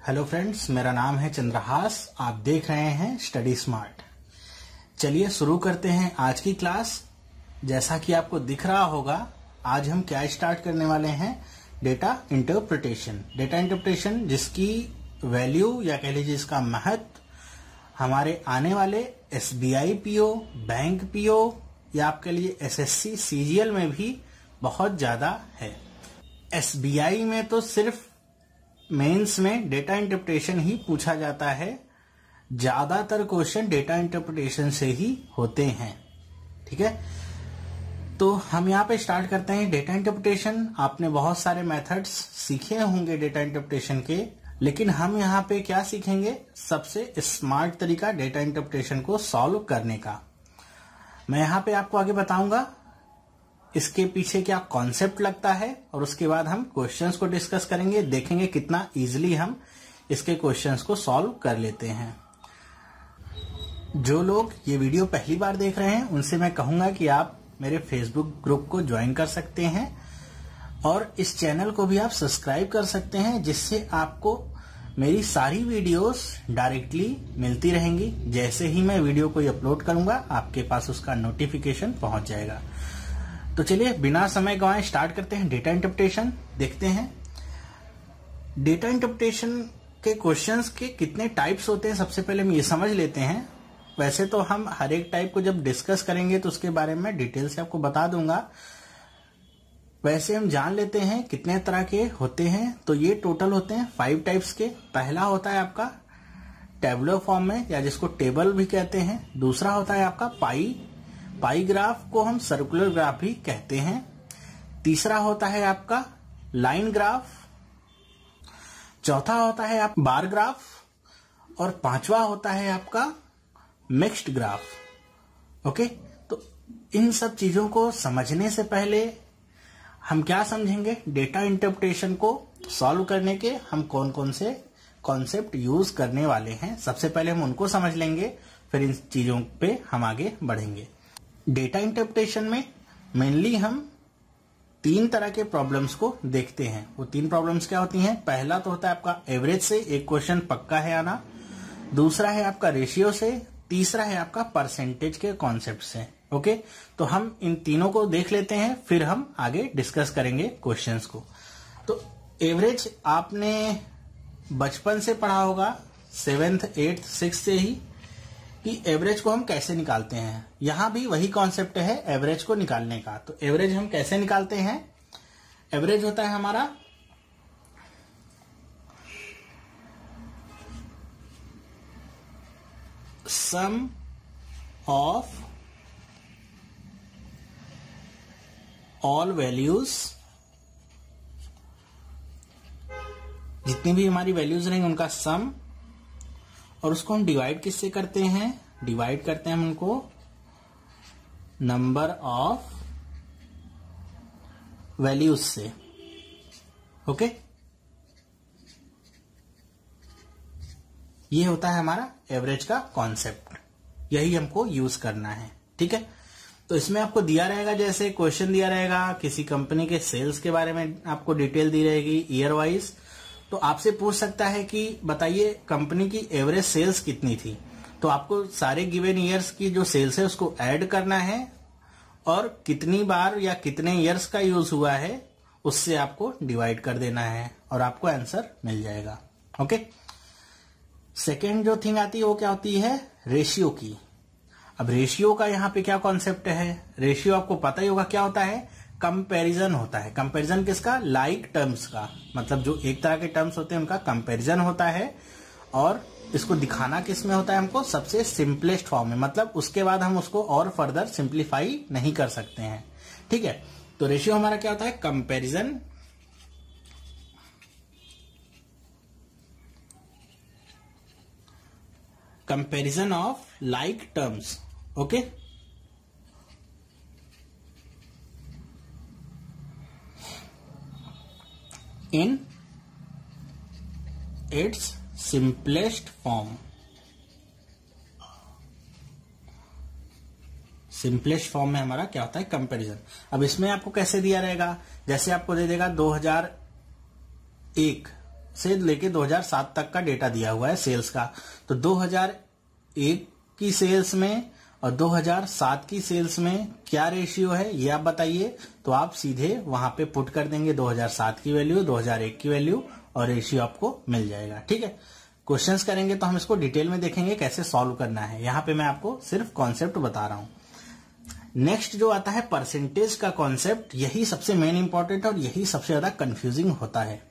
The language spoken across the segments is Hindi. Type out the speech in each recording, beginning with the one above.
हेलो फ्रेंड्स, मेरा नाम है चंद्रहास। आप देख रहे हैं स्टडी स्मार्ट। चलिए शुरू करते हैं आज की क्लास। जैसा कि आपको दिख रहा होगा, आज हम क्या स्टार्ट करने वाले हैं, डेटा इंटरप्रिटेशन। डेटा इंटरप्रिटेशन जिसकी वैल्यू या कह लीजिए इसका महत्व हमारे आने वाले SBI PO, बैंक PO या आपके लिए SSC CGL में भी बहुत ज्यादा है। SBI में तो सिर्फ मेंस में डेटा इंटरप्रिटेशन ही पूछा जाता है। ज्यादातर क्वेश्चन डेटा इंटरप्रिटेशन से ही होते हैं। ठीक है, तो हम यहाँ पे स्टार्ट करते हैं डेटा इंटरप्रिटेशन। आपने बहुत सारे मेथड्स सीखे होंगे डेटा इंटरप्रिटेशन के, लेकिन हम यहाँ पे क्या सीखेंगे, सबसे स्मार्ट तरीका डेटा इंटरप्रिटेशन को सॉल्व करने का। मैं यहाँ पे आपको आगे बताऊंगा इसके पीछे क्या कॉन्सेप्ट लगता है, और उसके बाद हम क्वेश्चंस को डिस्कस करेंगे, देखेंगे कितना इजीली हम इसके क्वेश्चंस को सॉल्व कर लेते हैं। जो लोग ये वीडियो पहली बार देख रहे हैं उनसे मैं कहूंगा कि आप मेरे फेसबुक ग्रुप को ज्वाइन कर सकते हैं और इस चैनल को भी आप सब्सक्राइब कर सकते हैं, जिससे आपको मेरी सारी वीडियोस डायरेक्टली मिलती रहेंगी। जैसे ही मैं वीडियो कोई अपलोड करूंगा आपके पास उसका नोटिफिकेशन पहुंच जाएगा। तो चलिए बिना समय गंवाए स्टार्ट करते हैं डेटा इंटरप्रिटेशन। देखते हैं डेटा इंटरप्रिटेशन के क्वेश्चंस के कितने टाइप्स होते हैं। सबसे पहले हम ये समझ लेते हैं। वैसे तो हम हर एक टाइप को जब डिस्कस करेंगे तो उसके बारे में डिटेल से आपको बता दूंगा। वैसे हम जान लेते हैं कितने तरह के होते हैं। तो ये टोटल होते हैं 5 टाइप्स के। पहला होता है आपका टेबुलर फॉर्म में, या जिसको टेबल भी कहते हैं। दूसरा होता है आपका पाई ग्राफ को हम सर्कुलर ग्राफ भी कहते हैं। तीसरा होता है आपका लाइन ग्राफ। चौथा होता है आप बार ग्राफ, और पांचवा होता है आपका मिक्स्ड ग्राफ। ओके, तो इन सब चीजों को समझने से पहले हम क्या समझेंगे, डेटा इंटरप्रिटेशन को सॉल्व करने के हम कौन कौन से कॉन्सेप्ट यूज करने वाले हैं। सबसे पहले हम उनको समझ लेंगे, फिर इन चीजों पे हम आगे बढ़ेंगे। डेटा इंटरप्रिटेशन में मेनली हम 3 तरह के प्रॉब्लम्स को देखते हैं। वो 3 प्रॉब्लम्स क्या होती हैं। पहला तो होता है आपका एवरेज से एक क्वेश्चन पक्का है आना। दूसरा है आपका रेशियो से। तीसरा है आपका परसेंटेज के कॉन्सेप्ट से। ओके, तो हम इन तीनों को देख लेते हैं, फिर हम आगे डिस्कस करेंगे क्वेश्चंस को। तो एवरेज आपने बचपन से पढ़ा होगा, 7th 8th 6th से ही, कि एवरेज को हम कैसे निकालते हैं। यहां भी वही कॉन्सेप्ट है एवरेज को निकालने का। तो एवरेज हम कैसे निकालते हैं। एवरेज होता है हमारा सम ऑफ ऑल वैल्यूज। जितनी भी हमारी वैल्यूज रहेंगे उनका सम, और उसको हम डिवाइड किससे करते हैं, डिवाइड करते हैं हम उनको नंबर ऑफ वैल्यूज से। ओके, ये होता है हमारा एवरेज का कॉन्सेप्ट। यही हमको यूज करना है। ठीक है, तो इसमें आपको दिया रहेगा, जैसे क्वेश्चन दिया रहेगा किसी कंपनी के सेल्स के बारे में, आपको डिटेल दी रहेगी ईयर वाइज। तो आपसे पूछ सकता है कि बताइए कंपनी की एवरेज सेल्स कितनी थी। तो आपको सारे गिवन ईयर्स की जो सेल्स है उसको ऐड करना है, और कितनी बार या कितने ईयर्स का यूज हुआ है उससे आपको डिवाइड कर देना है, और आपको आंसर मिल जाएगा। ओके, सेकेंड जो थिंग आती है वो क्या होती है, रेशियो की। अब रेशियो का यहाँ पे क्या कॉन्सेप्ट है। रेशियो आपको पता ही होगा क्या होता है, कंपैरिजन होता है। कंपैरिजन किसका, लाइक टर्म्स का। मतलब जो एक तरह के टर्म्स होते हैं उनका कंपैरिजन होता है, और इसको दिखाना किस में होता है, हमको सबसे सिंपलेस्ट फॉर्म में। मतलब उसके बाद हम उसको और फर्दर सिंप्लीफाई नहीं कर सकते हैं। ठीक है, तो रेशियो हमारा क्या होता है, comparison comparison of like terms. Okay, in its simplest form. Simplest form में हमारा क्या होता है, कंपैरिजन। अब इसमें आपको कैसे दिया रहेगा, जैसे आपको दे देगा 2001 से लेके 2007 तक का डेटा दिया हुआ है सेल्स का। तो 2001 की सेल्स में और 2007 की सेल्स में क्या रेशियो है ये आप बताइए। तो आप सीधे वहां पे पुट कर देंगे 2007 की वैल्यू, 2001 की वैल्यू और रेशियो आपको मिल जाएगा। ठीक है, क्वेश्चंस करेंगे तो हम इसको डिटेल में देखेंगे कैसे सॉल्व करना है। यहां पे मैं आपको सिर्फ कॉन्सेप्ट बता रहा हूं। नेक्स्ट जो आता है परसेंटेज का कॉन्सेप्ट, यही सबसे मेन इंपॉर्टेंट और यही सबसे ज्यादा कंफ्यूजिंग होता है।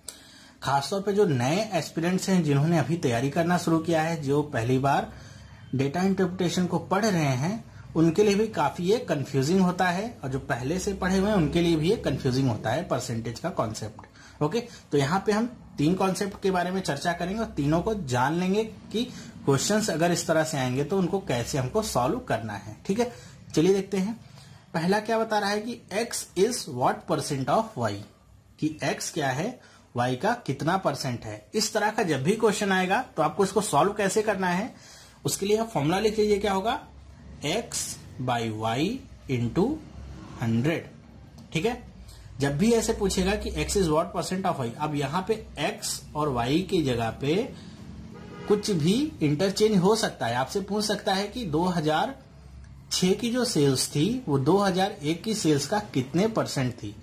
खासतौर पे जो नए एस्पिरेंट्स हैं जिन्होंने अभी तैयारी करना शुरू किया है, जो पहली बार डेटा इंटरप्रिटेशन को पढ़ रहे हैं, उनके लिए भी काफी ये कंफ्यूजिंग होता है और जो पहले से पढ़े हुए हैं उनके लिए भी ये कंफ्यूजिंग होता है परसेंटेज का कॉन्सेप्ट। ओके, तो यहाँ पे हम 3 कॉन्सेप्ट के बारे में चर्चा करेंगे और तीनों को जान लेंगे कि क्वेश्चंस अगर इस तरह से आएंगे तो उनको कैसे हमको सॉल्व करना है। ठीक है, चलिए देखते हैं। पहला क्या बता रहा है कि x is what percent of y, कि x क्या है, y का कितना परसेंट है। इस तरह का जब भी क्वेश्चन आएगा तो आपको इसको सॉल्व कैसे करना है, उसके लिए आप फॉर्मूला लिख लीजिए। क्या होगा, x बाई वाई इंटू 100। ठीक है, जब भी ऐसे पूछेगा कि x is what percent of y, अब यहां पे x और y की जगह पे कुछ भी इंटरचेंज हो सकता है। आपसे पूछ सकता है कि 2006 की जो सेल्स थी वो 2001 की सेल्स का कितने परसेंट थी।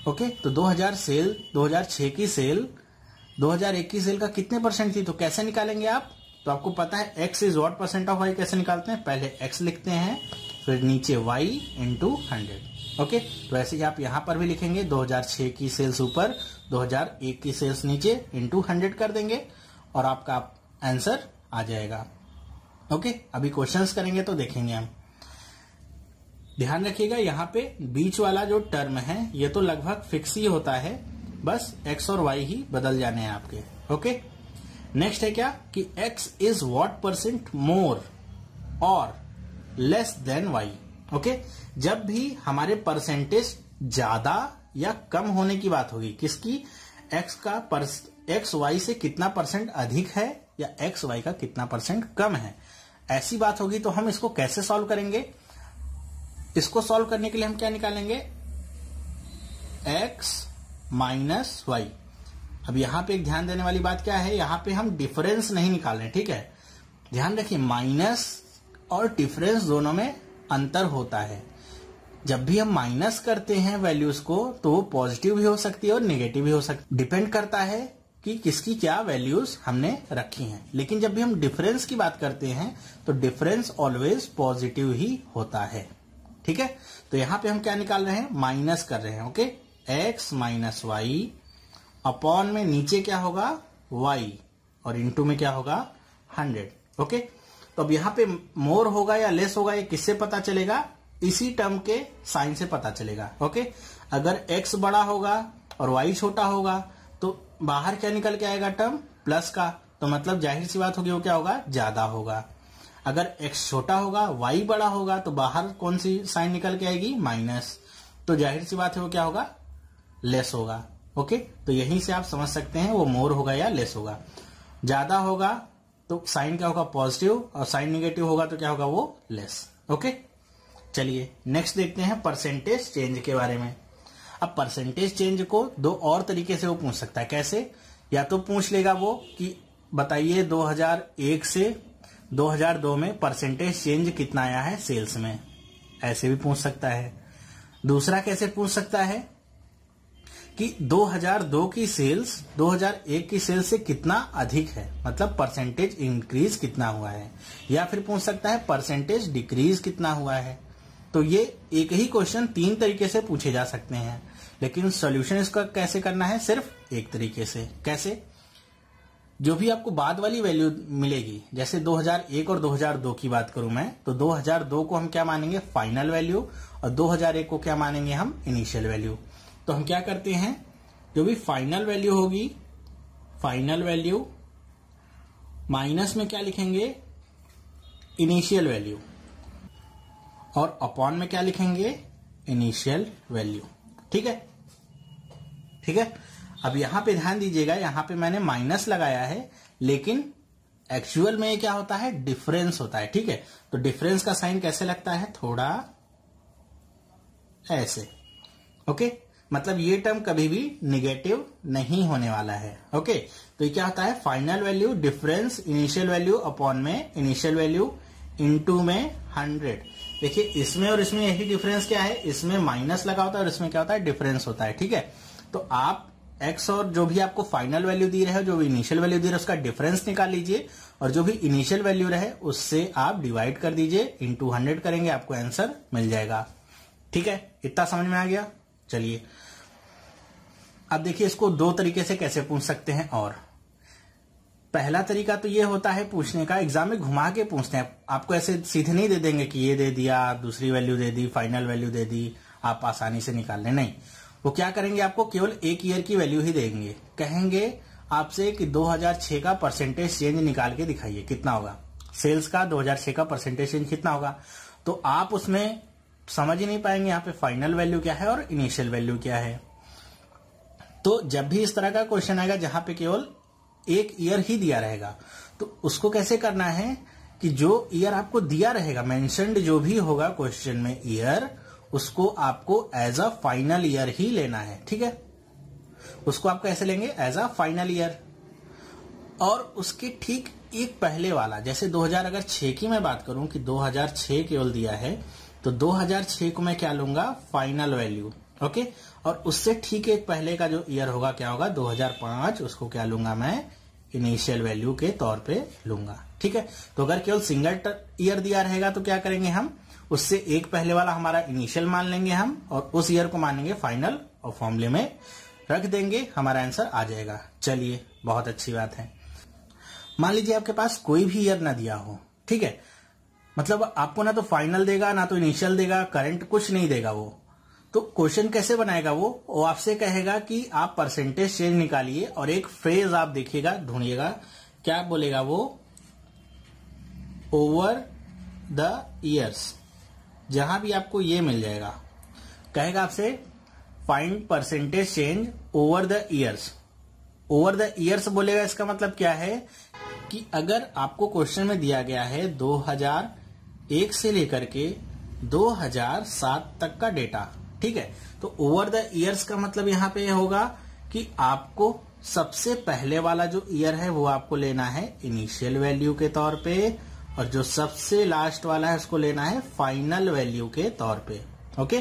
ओके, तो 2006 की सेल 2001 की सेल का कितने परसेंट थी, तो कैसे निकालेंगे आप। तो आपको पता है x is what percent of y कैसे निकालते हैं, पहले x लिखते हैं फिर नीचे y इंटू 100। ओके, तो ऐसे ही आप यहां पर भी लिखेंगे 2006 की सेल्स ऊपर 2001 की सेल्स नीचे इंटू 100 कर देंगे और आपका आंसर आ जाएगा। ओके, अभी क्वेश्चंस करेंगे तो देखेंगे हम। ध्यान रखिएगा यहाँ पे बीच वाला जो टर्म है ये तो लगभग फिक्स ही होता है, बस x और y ही बदल जाने हैं आपके। ओके, नेक्स्ट है क्या कि x is what percent more और लेस देन y। ओके, जब भी हमारे परसेंटेज ज्यादा या कम होने की बात होगी, किसकी, x y से कितना परसेंट अधिक है या x y का कितना परसेंट कम है, ऐसी बात होगी तो हम इसको कैसे सॉल्व करेंगे। इसको सॉल्व करने के लिए हम क्या निकालेंगे, x माइनस वाई। अब यहां पे एक ध्यान देने वाली बात क्या है, यहां पे हम डिफरेंस नहीं निकाल रहे। ठीक है, ध्यान रखिए माइनस और डिफरेंस दोनों में अंतर होता है। जब भी हम माइनस करते हैं वैल्यूज को तो वो पॉजिटिव भी हो सकती है और नेगेटिव भी हो सकती है, डिपेंड करता है कि किसकी क्या वैल्यूज हमने रखी हैं। लेकिन जब भी हम डिफरेंस की बात करते हैं तो डिफरेंस ऑलवेज पॉजिटिव ही होता है। ठीक है, तो यहां पे हम क्या निकाल रहे हैं, माइनस कर रहे हैं। Okay, x minus y upon में नीचे क्या होगा y और इनटू में क्या होगा 100। ओके, तो अब यहां पे मोर होगा या लेस होगा ये किससे पता चलेगा, इसी टर्म के साइन से पता चलेगा। ओके, अगर x बड़ा होगा और y छोटा होगा तो बाहर क्या निकल के आएगा, टर्म प्लस का, तो मतलब जाहिर सी बात होगी वो क्या होगा, ज्यादा होगा। अगर x छोटा होगा y बड़ा होगा तो बाहर कौन सी साइन निकल के आएगी, माइनस, तो जाहिर सी बात है वो क्या होगा, लेस होगा। ओके, तो यहीं से आप समझ सकते हैं वो मोर होगा या लेस होगा। ज्यादा होगा तो साइन क्या होगा, पॉजिटिव, और साइन नेगेटिव होगा तो क्या होगा, वो लेस। ओके, चलिए नेक्स्ट देखते हैं परसेंटेज चेंज के बारे में। अब परसेंटेज चेंज को 2 और तरीके से वो पूछ सकता है। कैसे, या तो पूछ लेगा वो कि बताइए 2001 से 2002 में परसेंटेज चेंज कितना आया है सेल्स में, ऐसे भी पूछ सकता है। दूसरा कैसे पूछ सकता है कि 2002 की सेल्स 2001 की सेल्स से कितना अधिक है, मतलब परसेंटेज इंक्रीज कितना हुआ है। या फिर पूछ सकता है परसेंटेज डिक्रीज कितना हुआ है। तो ये एक ही क्वेश्चन 3 तरीके से पूछे जा सकते हैं, लेकिन सॉल्यूशन इसका कैसे करना है, सिर्फ एक तरीके से। कैसे, जो भी आपको बाद वाली वैल्यू मिलेगी, जैसे 2001 और 2002 की बात करूं मैं, तो 2002 को हम क्या मानेंगे, फाइनल वैल्यू, और 2001 को क्या मानेंगे हम, इनिशियल वैल्यू। तो हम क्या करते हैं, जो भी फाइनल वैल्यू होगी, फाइनल वैल्यू माइनस में क्या लिखेंगे, इनिशियल वैल्यू, और अपॉन में क्या लिखेंगे, इनिशियल वैल्यू। ठीक है, ठीक है। अब यहां पे ध्यान दीजिएगा, यहां पे मैंने माइनस लगाया है, लेकिन एक्चुअल में क्या होता है, डिफरेंस होता है। ठीक है, तो डिफरेंस का साइन कैसे लगता है, थोड़ा ऐसे। ओके, मतलब ये टर्म कभी भी निगेटिव नहीं होने वाला है। ओके, तो ये क्या होता है, final value difference initial value upon में इनिशियल वैल्यू इनटू में 100। देखिए इसमें और इसमें यही डिफरेंस क्या है, इसमें माइनस लगा होता है और इसमें क्या होता है, डिफरेंस होता है। ठीक है, तो आप x और जो भी आपको फाइनल वैल्यू दी रहे हो, जो भी इनिशियल वैल्यू दी रहे उसका डिफरेंस निकाल लीजिए और जो भी इनिशियल वैल्यू रहे उससे आप डिवाइड कर दीजिए, इनटू 100 करेंगे, आपको आंसर मिल जाएगा। ठीक है, इतना समझ में आ गया। चलिए अब देखिए इसको दो तरीके से कैसे पूछ सकते हैं। और पहला तरीका तो ये होता है पूछने का, एग्जाम में घुमा के पूछते हैं, आपको ऐसे सीधे नहीं दे देंगे कि ये दे दिया, दूसरी वैल्यू दे दी, फाइनल वैल्यू दे दी, आप आसानी से निकाल लें। नहीं, वो क्या करेंगे, आपको केवल एक ईयर की वैल्यू ही देंगे। कहेंगे आपसे कि 2006 का परसेंटेज चेंज निकाल के दिखाइए, कितना होगा सेल्स का, 2006 का परसेंटेज चेंज कितना होगा। तो आप उसमें समझ ही नहीं पाएंगे यहाँ पे फाइनल वैल्यू क्या है और इनिशियल वैल्यू क्या है। तो जब भी इस तरह का क्वेश्चन आएगा जहां पे केवल एक ईयर ही दिया रहेगा, तो उसको कैसे करना है कि जो ईयर आपको दिया रहेगा, मेंशन्ड जो भी होगा क्वेश्चन में ईयर, उसको आपको एज अ फाइनल ईयर ही लेना है। ठीक है, उसको आप कैसे लेंगे, एज अ फाइनल ईयर। और उसके ठीक एक पहले वाला, जैसे 2006 की मैं बात करूं कि 2006 केवल दिया है, तो 2006 को मैं क्या लूंगा, फाइनल वैल्यू। ओके, और उससे ठीक एक पहले का जो ईयर होगा क्या होगा, 2005, उसको क्या लूंगा मैं, इनिशियल वैल्यू के तौर पे लूंगा। ठीक है, तो अगर केवल सिंगल ईयर दिया रहेगा तो क्या करेंगे हम, उससे एक पहले वाला हमारा इनिशियल मान लेंगे हम, और उस ईयर को मानेंगे फाइनल और फॉर्मूले में रख देंगे, हमारा आंसर आ जाएगा। चलिए बहुत अच्छी बात है। मान लीजिए आपके पास कोई भी ईयर ना दिया हो, ठीक है, मतलब आपको ना तो फाइनल देगा ना तो इनिशियल देगा, करंट कुछ नहीं देगा वो, तो क्वेश्चन कैसे बनाएगा वो आपसे कहेगा कि आप परसेंटेज चेंज निकालिए और एक फ्रेज आप देखिएगा, ढूंढिएगा, क्या बोलेगा वो, ओवर द ईयर्स। जहां भी आपको ये मिल जाएगा, कहेगा आपसे find percentage change over the years. Over the years बोलेगा, इसका मतलब क्या है कि अगर आपको क्वेश्चन में दिया गया है 2001 से लेकर के 2007 तक का डेटा, ठीक है, तो ओवर द ईयर्स का मतलब यहां पे होगा कि आपको सबसे पहले वाला जो ईयर है वो आपको लेना है इनिशियल वैल्यू के तौर पे, और जो सबसे लास्ट वाला है उसको लेना है फाइनल वैल्यू के तौर पे। ओके,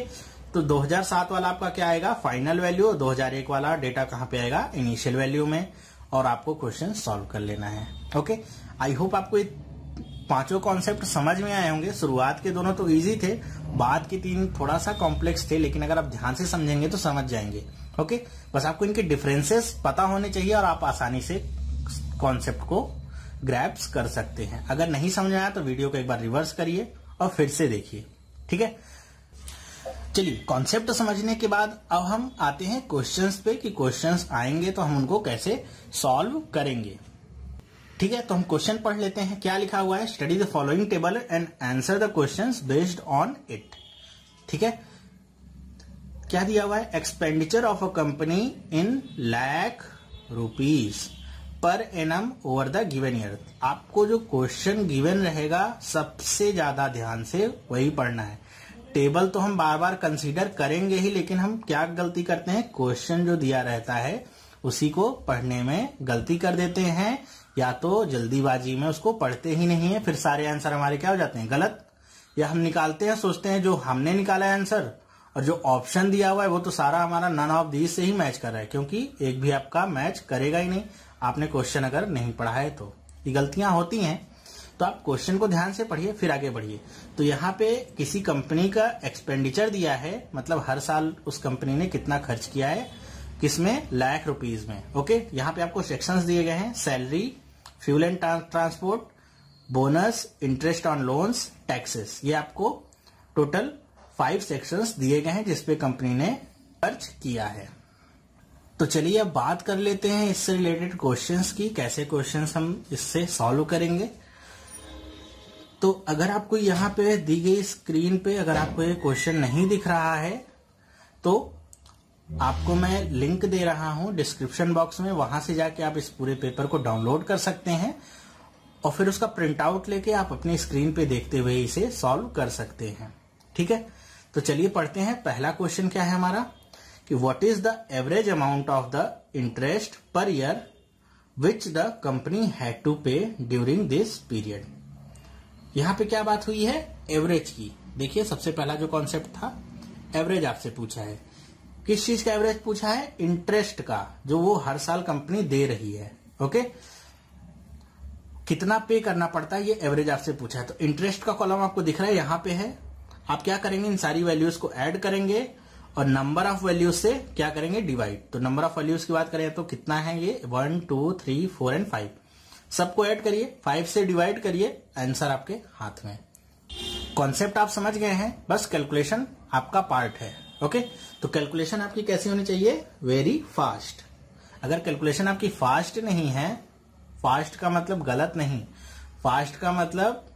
तो 2007 वाला आपका क्या आएगा, फाइनल वैल्यू, 2001 वाला डेटा कहां पे आएगा, इनिशियल वैल्यू में, और आपको क्वेश्चन सॉल्व कर लेना है। ओके, आई होप आपको ये पांचों कॉन्सेप्ट समझ में आए होंगे। शुरुआत के दोनों तो इजी थे, बाद के तीन थोड़ा सा कॉम्प्लेक्स थे, लेकिन अगर आप ध्यान से समझेंगे तो समझ जाएंगे। ओके, बस आपको इनके डिफरेंसेस पता होने चाहिए और आप आसानी से कॉन्सेप्ट को ग्रैप्स कर सकते हैं। अगर नहीं समझ में आया तो वीडियो को एक बार रिवर्स करिए और फिर से देखिए। ठीक है, चलिए कॉन्सेप्ट समझने के बाद अब हम आते हैं क्वेश्चंस पे कि क्वेश्चंस आएंगे तो हम उनको कैसे सॉल्व करेंगे। ठीक है, तो हम क्वेश्चन पढ़ लेते हैं। क्या लिखा हुआ है, study the following table and answer the questions based on it. ठीक है, क्या दिया हुआ है, expenditure of a company in lakh rupees per annum over the given year. आपको जो क्वेश्चन गिवन रहेगा सबसे ज्यादा ध्यान से वही पढ़ना है। टेबल तो हम बार बार कंसीडर करेंगे ही, लेकिन हम क्या गलती करते हैं, क्वेश्चन जो दिया रहता है उसी को पढ़ने में गलती कर देते हैं, या तो जल्दीबाजी में उसको पढ़ते ही नहीं है, फिर सारे आंसर हमारे क्या हो जाते हैं, गलत, या हम निकालते हैं, सोचते हैं जो हमने निकाला है आंसर और जो ऑप्शन दिया हुआ है वो तो सारा हमारा नन ऑफ दीज से ही मैच कर रहा है, क्योंकि एक भी आपका मैच करेगा ही नहीं, आपने क्वेश्चन अगर नहीं पढ़ा है तो। ये गलतियां होती हैं, तो आप क्वेश्चन को ध्यान से पढ़िए फिर आगे बढ़िए। तो यहाँ पे किसी कंपनी का एक्सपेंडिचर दिया है, मतलब हर साल उस कंपनी ने कितना खर्च किया है, किसमें, लाख रुपीज में। ओके, यहाँ पे आपको सेक्शंस दिए गए हैं, salary, fuel and transport, bonus, interest on loans, taxes. ये आपको टोटल 5 सेक्शंस दिए गए हैं जिसपे कंपनी ने खर्च किया है। तो चलिए अब बात कर लेते हैं इससे रिलेटेड क्वेश्चंस की, कैसे क्वेश्चंस हम इससे सॉल्व करेंगे। तो अगर आपको यहाँ पे दी गई स्क्रीन पे अगर आपको ये क्वेश्चन नहीं दिख रहा है तो आपको मैं लिंक दे रहा हूं डिस्क्रिप्शन बॉक्स में, वहां से जाके आप इस पूरे पेपर को डाउनलोड कर सकते हैं और फिर उसका प्रिंट आउट लेके आप अपनी स्क्रीन पे देखते हुए इसे सॉल्व कर सकते हैं। ठीक है, तो चलिए पढ़ते हैं। पहला क्वेश्चन क्या है हमारा, कि what is the average amount of the interest per year which the company had to pay during this period. यहां पे क्या बात हुई है, एवरेज की। देखिए सबसे पहला जो कॉन्सेप्ट था एवरेज आपसे पूछा है। किस चीज का एवरेज पूछा है, इंटरेस्ट का, जो वो हर साल कंपनी दे रही है। ओके, कितना पे करना पड़ता है ये एवरेज आपसे पूछा है। तो इंटरेस्ट का कॉलम आपको दिख रहा है, यहां पे है। आप क्या करेंगे, इन सारी वैल्यूज को ऐड करेंगे और नंबर ऑफ वैल्यूज से क्या करेंगे, डिवाइड। तो नंबर ऑफ वैल्यूज की बात करें तो कितना है ये, 1 2 3 4 एंड 5। सबको ऐड करिए, 5 से डिवाइड करिए, आंसर आपके हाथ में। कॉन्सेप्ट आप समझ गए हैं, बस कैलकुलेशन आपका पार्ट है। ओके, तो कैलकुलेशन आपकी कैसी होनी चाहिए, वेरी फास्ट। अगर कैलकुलेशन आपकी फास्ट नहीं है, फास्ट का मतलब गलत नहीं, फास्ट का मतलब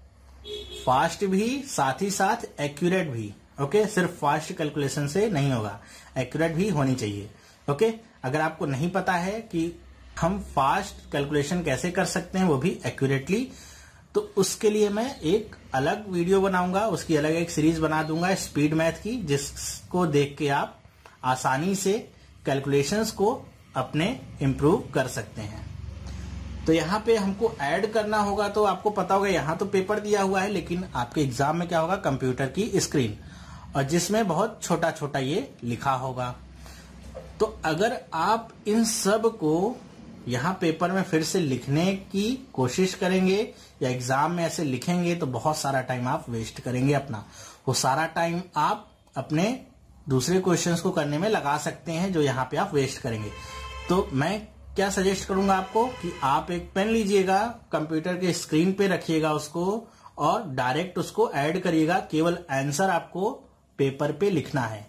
फास्ट भी साथ ही साथ एक्यूरेट भी। ओके, सिर्फ फास्ट कैलकुलेशन से नहीं होगा, एक्यूरेट भी होनी चाहिए। ओके, अगर आपको नहीं पता है कि हम फास्ट कैलकुलेशन कैसे कर सकते हैं वो भी एक्यूरेटली, तो उसके लिए मैं एक अलग वीडियो बनाऊंगा, उसकी अलग एक सीरीज बना दूंगा स्पीड मैथ की, जिसको देख के आप आसानी से कैलकुलेशंस को अपने इम्प्रूव कर सकते हैं। तो यहाँ पे हमको ऐड करना होगा, तो आपको पता होगा यहाँ तो पेपर दिया हुआ है, लेकिन आपके एग्जाम में क्या होगा, कंप्यूटर की स्क्रीन, और जिसमें बहुत छोटा छोटा ये लिखा होगा। तो अगर आप इन सब को यहाँ पेपर में फिर से लिखने की कोशिश करेंगे या एग्जाम में ऐसे लिखेंगे तो बहुत सारा टाइम आप वेस्ट करेंगे अपना। वो सारा टाइम आप अपने दूसरे क्वेश्चंस को करने में लगा सकते हैं जो यहाँ पे आप वेस्ट करेंगे। तो मैं क्या सजेस्ट करूंगा आपको कि आप एक पेन लीजिएगा, कंप्यूटर के स्क्रीन पे रखिएगा उसको और डायरेक्ट उसको ऐड करिएगा। केवल आंसर आपको पेपर पे लिखना है।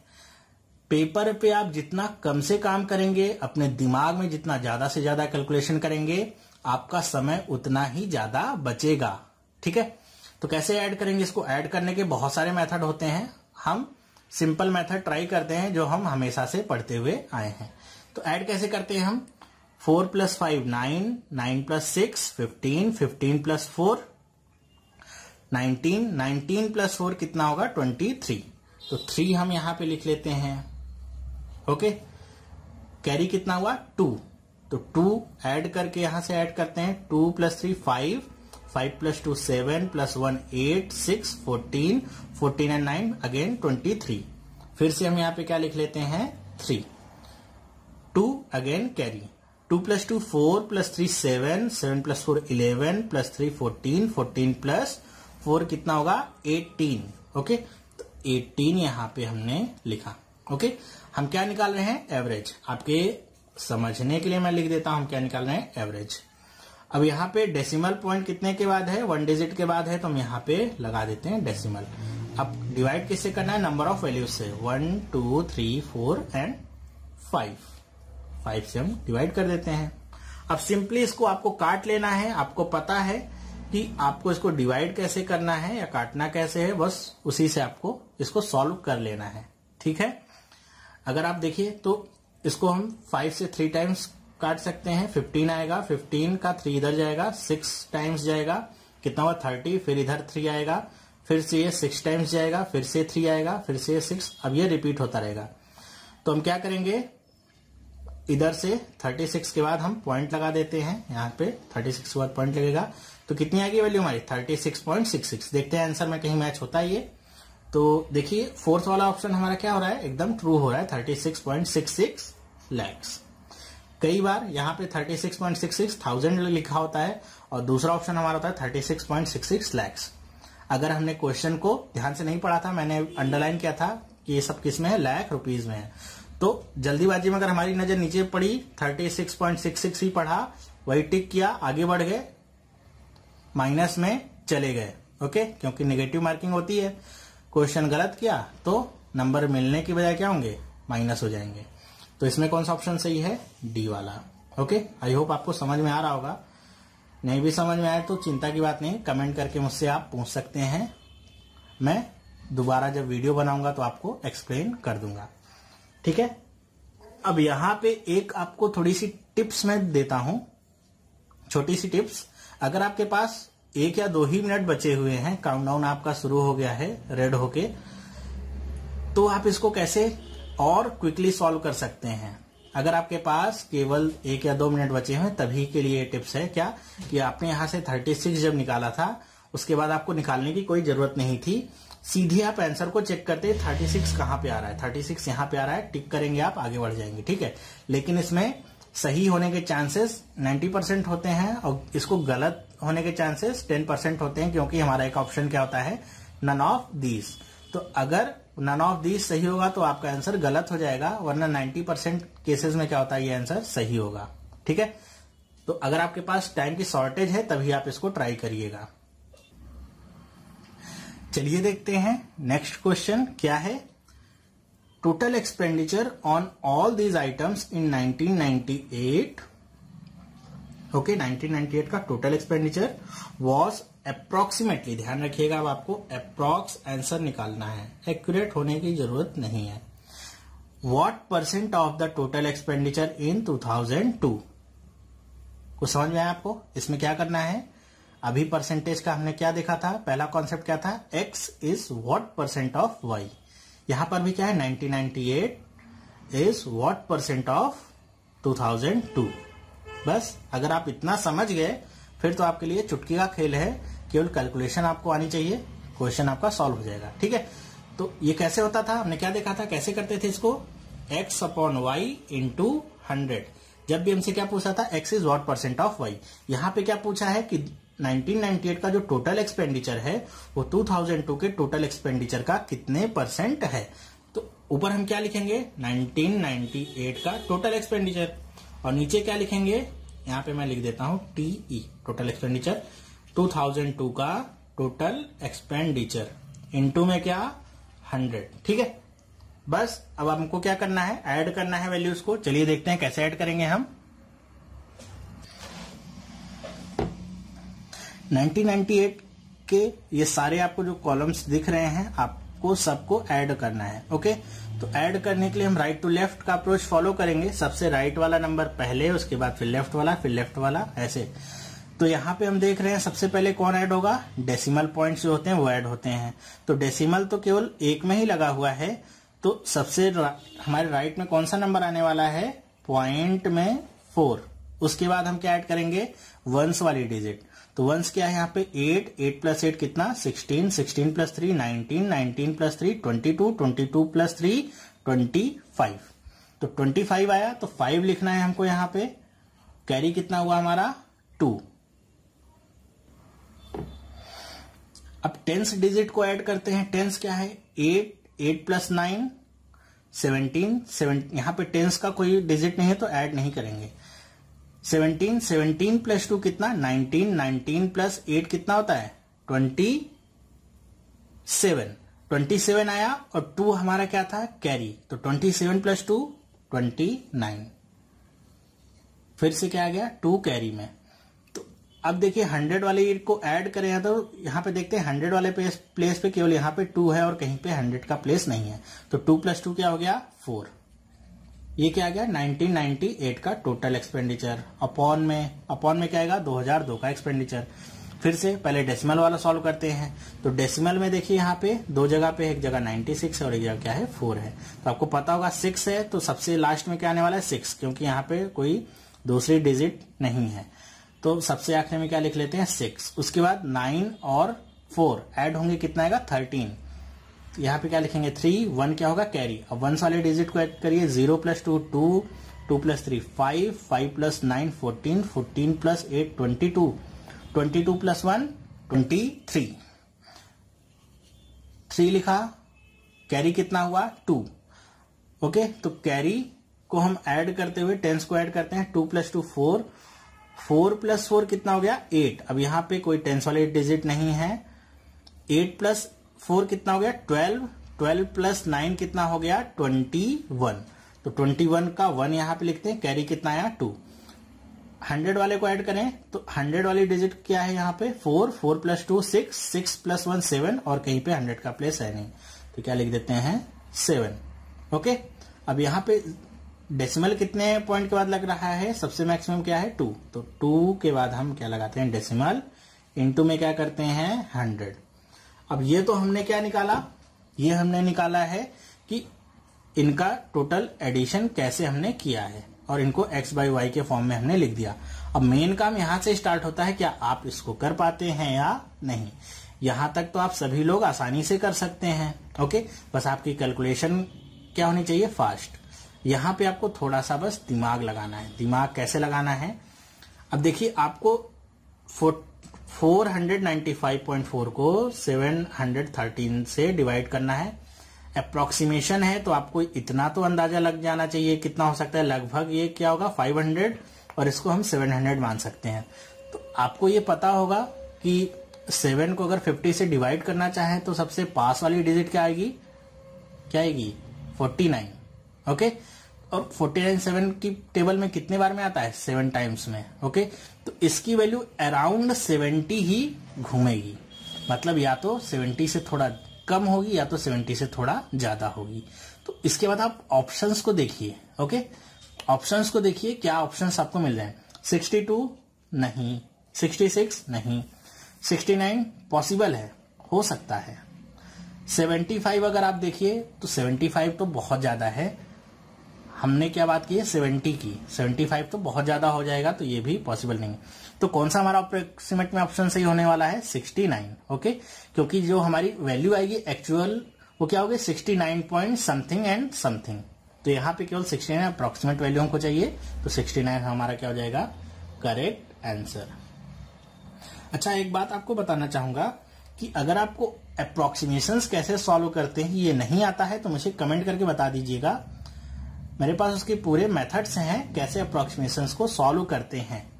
पेपर पे आप जितना कम से काम करेंगे, अपने दिमाग में जितना ज्यादा से ज्यादा कैलकुलेशन करेंगे, आपका समय उतना ही ज्यादा बचेगा। ठीक है, तो कैसे ऐड करेंगे इसको, ऐड करने के बहुत सारे मेथड होते हैं। हम सिंपल मेथड ट्राई करते हैं जो हम हमेशा से पढ़ते हुए आए हैं। तो ऐड कैसे करते हैं हम, 4 + 5 9, 9 + 6 15, 15 + 4 19, 19 + 4 कितना होगा, 23। तो 3 हम यहां पे लिख लेते हैं। ओके, कैरी कितना हुआ, 2। तो 2 ऐड करके यहां से ऐड करते हैं, 2 + 3 5, 5 + 2 7 + 1 8 6 14, 14 and 9 अगेन 23। फिर से हम यहां पे क्या लिख लेते हैं, 3, 2 अगेन कैरी, 2 + 2 4 + 3 7, 7 + 4 11 + 3 14, 14 + 4 कितना होगा, 18। ओके, तो 18 यहां पे हमने लिखा। ओके, हम क्या निकाल रहे हैं, एवरेज। आपके समझने के लिए मैं लिख देता हूं हम क्या निकाल रहे हैं, एवरेज। अब यहाँ पे डेसिमल पॉइंट कितने के बाद है, 1 डिजिट के बाद है, तो हम यहाँ पे लगा देते हैं डेसिमल। अब डिवाइड किससे करना है, नंबर ऑफ वैल्यूज से, 1 2 3 4 एंड 5 से हम डिवाइड कर देते हैं। अब सिंपली इसको आपको काट लेना है। आपको पता है कि आपको इसको डिवाइड कैसे करना है या काटना कैसे है, बस उसी से आपको इसको सॉल्व कर लेना है। ठीक है, अगर आप देखिए तो इसको हम 5 से 3 टाइम्स काट सकते हैं, 15 आएगा, 15 का 3 इधर जाएगा, 6 टाइम्स जाएगा, कितना हुआ 30, फिर इधर 3 आएगा, फिर से ये 6 टाइम्स जाएगा, फिर से 3 आएगा, फिर से 6, अब ये रिपीट होता रहेगा। तो हम क्या करेंगे, इधर से 36 के बाद हम पॉइंट लगा देते हैं, यहाँ पे 36 के बाद पॉइंट लगेगा, तो कितनी आएगी वैल्यू हमारी, 36.66। देखते हैं आंसर में कहीं मैच होता है ये। तो देखिए फोर्थ वाला ऑप्शन हमारा क्या हो रहा है, एकदम ट्रू हो रहा है, 36.66 lakhs। कई बार यहाँ पे 36.66 थाउजेंड लिखा होता है और दूसरा ऑप्शन हमारा होता है 36.66 lakhs। अगर हमने क्वेश्चन को ध्यान से नहीं पढ़ा था, मैंने अंडरलाइन किया था कि ये सब किस में है, लाख रुपीज में है, तो जल्दीबाजी में अगर हमारी नजर नीचे पड़ी, 36.66 ही पढ़ा, वही टिक किया, आगे बढ़ गए, माइनस में चले गए। ओके, क्योंकि नेगेटिव मार्किंग होती है। क्वेश्चन गलत किया तो नंबर मिलने की बजाय क्या होंगे, माइनस हो जाएंगे। तो इसमें कौन सा ऑप्शन सही है, डी वाला। ओके, आई होप आपको समझ में आ रहा होगा। नहीं भी समझ में आए तो चिंता की बात नहीं, कमेंट करके मुझसे आप पूछ सकते हैं। मैं दोबारा जब वीडियो बनाऊंगा तो आपको एक्सप्लेन कर दूंगा। ठीक है, अब यहां पे एक आपको थोड़ी सी टिप्स मैं देता हूं, छोटी सी टिप्स। अगर आपके पास 1 या 2 ही मिनट बचे हुए हैं, काउंटडाउन आपका शुरू हो गया है रेड होके, तो आप इसको कैसे और क्विकली सॉल्व कर सकते हैं। अगर आपके पास केवल 1 या 2 मिनट बचे हैं तभी के लिए टिप्स है क्या कि आपने यहां से 36 जब निकाला था उसके बाद आपको निकालने की कोई जरूरत नहीं थी, सीधे आप आंसर को चेक करते 36 कहां पे आ रहा है, 36 यहां पे आ रहा है, टिक करेंगे आप आगे बढ़ जाएंगे, ठीक है। लेकिन इसमें सही होने के चांसेस 90% होते हैं और इसको गलत होने के चांसेस 10% होते हैं, क्योंकि हमारा एक ऑप्शन क्या होता है, नन ऑफ दीज। तो अगर नन ऑफ दीज सही होगा तो आपका आंसर गलत हो जाएगा, वरना 90% केसेस में क्या होता है, ये आंसर सही होगा, ठीक है। तो अगर आपके पास टाइम की शॉर्टेज है तभी आप इसको ट्राई करिएगा। चलिए देखते हैं नेक्स्ट क्वेश्चन क्या है। Total expenditure on all these items in 1998, okay 1998 का टोटल एक्सपेंडिचर वॉज अप्रोक्सीमेटली, ध्यान रखिएगा अब आपको अप्रोक्स आंसर निकालना है, एक्यूरेट होने की जरूरत नहीं है। What percent of the total expenditure in 2002, कुछ समझ में आया आपको? इसमें क्या करना है, अभी परसेंटेज का हमने क्या देखा था, पहला कॉन्सेप्ट क्या था, x is what percent of y। यहां पर भी क्या है, 1998 इज व्हाट परसेंट ऑफ 2002। बस अगर आप इतना समझ गए फिर तो आपके लिए चुटकी का खेल है, केवल कैलकुलेशन आपको आनी चाहिए, क्वेश्चन आपका सॉल्व हो जाएगा, ठीक है। तो ये कैसे होता था, हमने क्या देखा था, कैसे करते थे इसको, x अपॉन वाई इंटू 100। जब भी हमसे क्या पूछा था, x is what percent of y। यहां पे क्या पूछा है कि 1998 का जो टोटल एक्सपेंडिचर है वो 2002 के टोटल एक्सपेंडिचर का कितने परसेंट है। तो ऊपर हम क्या लिखेंगे, 1998 का टोटल एक्सपेंडिचर, और नीचे क्या लिखेंगे, यहां पे मैं लिख देता हूं TE, टोटल एक्सपेंडिचर 2002 का टोटल एक्सपेंडिचर इनटू में क्या 100, ठीक है। बस अब हमको क्या करना है, ऐड करना है वैल्यूज को। चलिए देखते हैं कैसे ऐड करेंगे हम। 1998 के ये सारे आपको जो कॉलम्स दिख रहे हैं आपको सबको ऐड करना है, ओके। तो ऐड करने के लिए हम राइट टू लेफ्ट का अप्रोच फॉलो करेंगे, सबसे राइट वाला नंबर पहले, उसके बाद फिर लेफ्ट वाला, फिर लेफ्ट वाला, ऐसे। तो यहां पे हम देख रहे हैं सबसे पहले कौन ऐड होगा, डेसिमल पॉइंट्स जो होते हैं वो ऐड होते हैं। तो डेसिमल तो केवल एक में ही लगा हुआ है, तो सबसे हमारे राइट में कौन सा नंबर आने वाला है, पॉइंट में 4। उसके बाद हम क्या ऐड करेंगे, वंस वाली डिजिट। तो वंस क्या है यहाँ पे 8 प्लस 8 कितना 16, 16 प्लस 3 19, 19 प्लस 3 22, 22 प्लस 3 25। तो 25 आया, तो 5 लिखना है हमको यहाँ पे। कैरी कितना हुआ हमारा 2। अब टेंस डिजिट को ऐड करते हैं। टेंस क्या है 8 प्लस 9 17, यहां पे टेंस का कोई डिजिट नहीं है तो ऐड नहीं करेंगे। 17 प्लस 2 कितना 19, 19 प्लस 8 कितना होता है 27 आया, और 2 हमारा क्या था कैरी, तो 27 प्लस 2 29। फिर से क्या आ गया 2 कैरी में। तो अब देखिए 100 वाले को ऐड करें तो यहां पे देखते हैं 100 वाले प्लेस पे केवल यहां पे 2 है और कहीं पे 100 का प्लेस नहीं है, तो 2 प्लस 2 क्या हो गया 4। ये क्या आ गया 1998 का टोटल एक्सपेंडिचर। अपॉन में क्या आएगा 2002 का एक्सपेंडिचर। फिर से पहले डेसिमल वाला सॉल्व करते हैं। तो डेसिमल में देखिए यहाँ पे 2 जगह पे, एक जगह 96 है और एक जगह क्या है 4 है। तो आपको पता होगा 6 है, तो सबसे लास्ट में क्या आने वाला है 6, क्योंकि यहाँ पे कोई दूसरी डिजिट नहीं है। तो सबसे आखिर में क्या लिख लेते हैं 6। उसके बाद 9 और 4 ऐड होंगे, कितना आएगा 13। यहाँ पे क्या लिखेंगे 3, 1 क्या होगा कैरी। अब 1 वाले डिजिट को ऐड करिए, 0 plus 2 2, 2 plus 3 5, 5 plus 9 14, 14 plus 8 22, 22 plus 1 23, 3 लिखा। कैरी कितना हुआ 2, ओके। तो कैरी को हम ऐड करते हुए टेंस को ऐड करते हैं। 2 प्लस 2 4, 4 प्लस 4 कितना हो गया 8। अब यहां पे कोई टेंस वाले डिजिट नहीं है। 8 प्लस 4 कितना हो गया 12, 12 प्लस 9 कितना हो गया 21। तो 21 का 1 यहां पे लिखते हैं। कैरी कितना आया 2। 100 वाले को ऐड करें तो 100 वाली डिजिट क्या है यहाँ पे 4, 4 प्लस 2 6, 6 प्लस 1 7, और कहीं पे 100 का प्लेस है नहीं, तो क्या लिख देते हैं 7, ओके। अब यहाँ पे डेसिमल कितने पॉइंट के बाद लग रहा है, सबसे मैक्सिमम क्या है 2, तो 2 के बाद हम क्या लगाते हैं डेसिमल, इनटू में क्या करते हैं 100। अब ये तो हमने क्या निकाला, ये हमने निकाला है कि इनका टोटल एडिशन कैसे हमने किया है और इनको x बाई वाई के फॉर्म में हमने लिख दिया। अब मेन काम यहां से स्टार्ट होता है, क्या आप इसको कर पाते हैं या नहीं। यहां तक तो आप सभी लोग आसानी से कर सकते हैं। ओके, बस आपकी कैलकुलेशन क्या होनी चाहिए, फास्ट। यहां पे आपको थोड़ा सा बस दिमाग लगाना है। दिमाग कैसे लगाना है, अब देखिए आपको 495.4 को 713 से डिवाइड करना है। अप्रोक्सीमेशन है तो आपको इतना तो अंदाजा लग जाना चाहिए, कितना हो सकता है, लगभग ये क्या होगा 500 और इसको हम 700 मान सकते हैं। तो आपको ये पता होगा कि 7 को अगर 50 से डिवाइड करना चाहे तो सबसे पास वाली डिजिट क्या आएगी, 49। ओके, और 49 7 की टेबल में कितने बार में आता है, 7 टाइम्स में। ओके, तो इसकी वैल्यू अराउंड 70 ही घूमेगी, मतलब या तो 70 से थोड़ा कम होगी या तो 70 से थोड़ा ज्यादा होगी। तो इसके बाद आप ऑप्शंस को देखिए। ओके, ऑप्शंस को देखिए, क्या ऑप्शंस आपको मिल रहे हैं। 62 नहीं, 66 नहीं, 69 पॉसिबल है, हो सकता है। 75 अगर आप देखिए तो 75 तो बहुत ज्यादा है। हमने क्या बात की है, 70 की, 75 तो बहुत ज्यादा हो जाएगा, तो ये भी पॉसिबल नहीं। तो कौन सा हमारा अप्रोक्सीमेट में ऑप्शन सही होने वाला है, 69। ओके, क्योंकि जो हमारी वैल्यू आएगी एक्चुअल वो क्या होगी, 69 पॉइंट समथिंग एंड समथिंग। तो यहाँ पे केवल 69 अप्रोक्सीमेट वैल्यू हमको चाहिए, तो 69 हमारा क्या हो जाएगा, करेक्ट आंसर। अच्छा, एक बात आपको बताना चाहूंगा कि अगर आपको अप्रोक्सीमेशंस कैसे सॉल्व करते हैं ये नहीं आता है तो मुझे कमेंट करके बता दीजिएगा। मेरे पास उसके पूरे मेथड्स हैं कैसे अप्रोक्सीमेशंस को सॉल्व करते हैं।